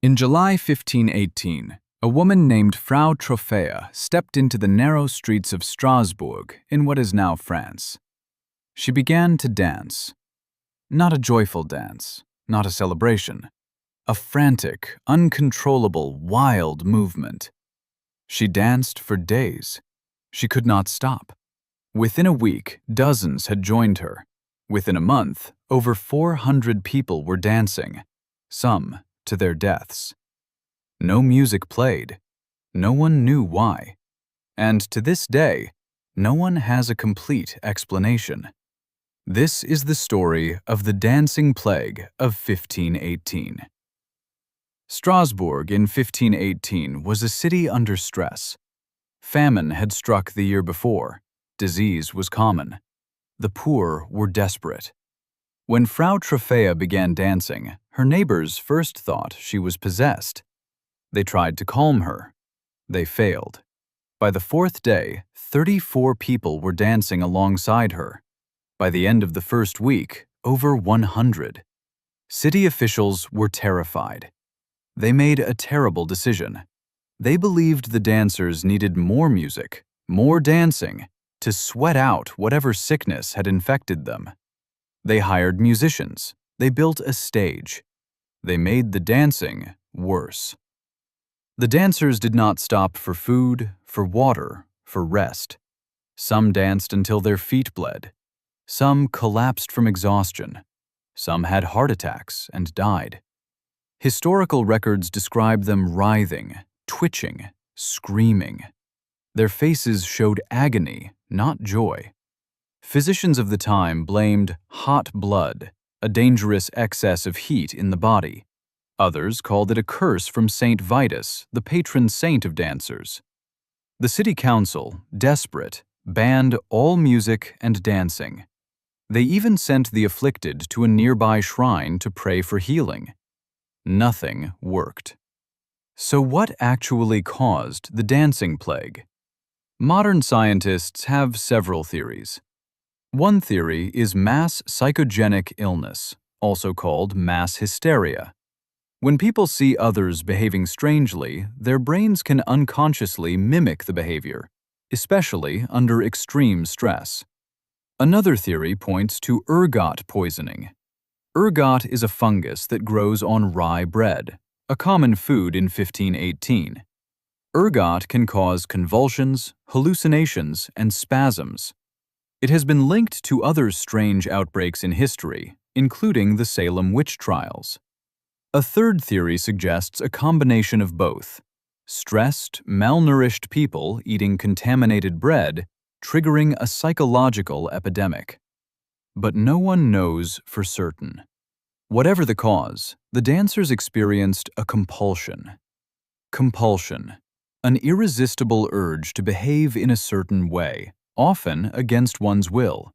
In July 1518, a woman named Frau Trophea stepped into the narrow streets of Strasbourg in what is now France. She began to dance. Not a joyful dance, not a celebration. A frantic, uncontrollable, wild movement. She danced for days. She could not stop. Within a week, dozens had joined her. Within a month, over 400 people were dancing, some to their deaths. No music played. No one knew why. And to this day, no one has a complete explanation. This is the story of the Dancing Plague of 1518. Strasbourg in 1518 was a city under stress. Famine had struck the year before. Disease was common. The poor were desperate. When Frau Trophea began dancing, her neighbors first thought she was possessed. They tried to calm her. They failed. By the fourth day, 34 people were dancing alongside her. By the end of the first week, over 100. City officials were terrified. They made a terrible decision. They believed the dancers needed more music, more dancing, to sweat out whatever sickness had infected them. They hired musicians. They built a stage. They made the dancing worse. The dancers did not stop for food, for water, for rest. Some danced until their feet bled. Some collapsed from exhaustion. Some had heart attacks and died. Historical records describe them writhing, twitching, screaming. Their faces showed agony, not joy. Physicians of the time blamed hot blood, a dangerous excess of heat in the body. Others called it a curse from Saint Vitus, the patron saint of dancers. The city council, desperate, banned all music and dancing. They even sent the afflicted to a nearby shrine to pray for healing. Nothing worked. So what actually caused the dancing plague? Modern scientists have several theories. One theory is mass psychogenic illness, also called mass hysteria. When people see others behaving strangely, their brains can unconsciously mimic the behavior, especially under extreme stress. Another theory points to ergot poisoning. Ergot is a fungus that grows on rye bread, a common food in 1518. Ergot can cause convulsions, hallucinations, and spasms. It has been linked to other strange outbreaks in history, including the Salem witch trials. A third theory suggests a combination of both: stressed, malnourished people eating contaminated bread, triggering a psychological epidemic. But no one knows for certain. Whatever the cause, the dancers experienced a compulsion. Compulsion, an irresistible urge to behave in a certain way, often against one's will.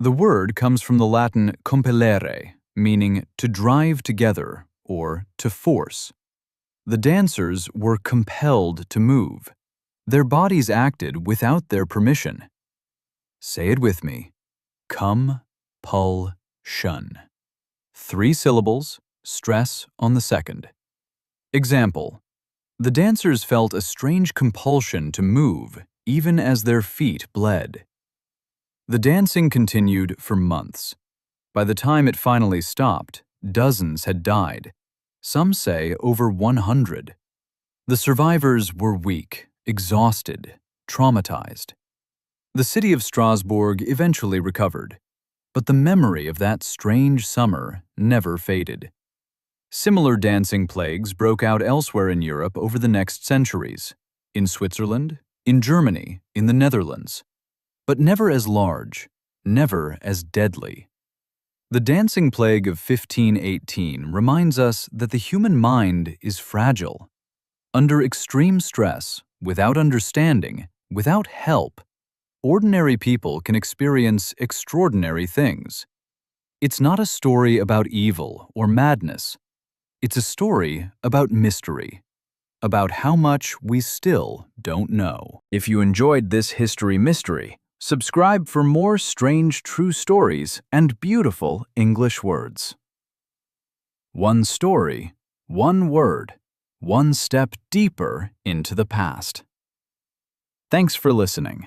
The word comes from the Latin compellere, meaning to drive together or to force. The dancers were compelled to move. Their bodies acted without their permission. Say it with me. Compulsion. 3 syllables, stress on the second. Example: the dancers felt a strange compulsion to move, even as their feet bled. The dancing continued for months. By the time it finally stopped, dozens had died. Some say over 100. The survivors were weak, exhausted, traumatized. The city of Strasbourg eventually recovered, but the memory of that strange summer never faded. Similar dancing plagues broke out elsewhere in Europe over the next centuries, in Switzerland, in Germany, in the Netherlands, but never as large, never as deadly. The dancing plague of 1518 reminds us that the human mind is fragile. Under extreme stress, without understanding, without help, ordinary people can experience extraordinary things. It's not a story about evil or madness. It's a story about mystery, about how much we still don't know. If you enjoyed this history mystery, subscribe for more strange true stories and beautiful English words. One story One word, one step deeper into the past. Thanks for listening.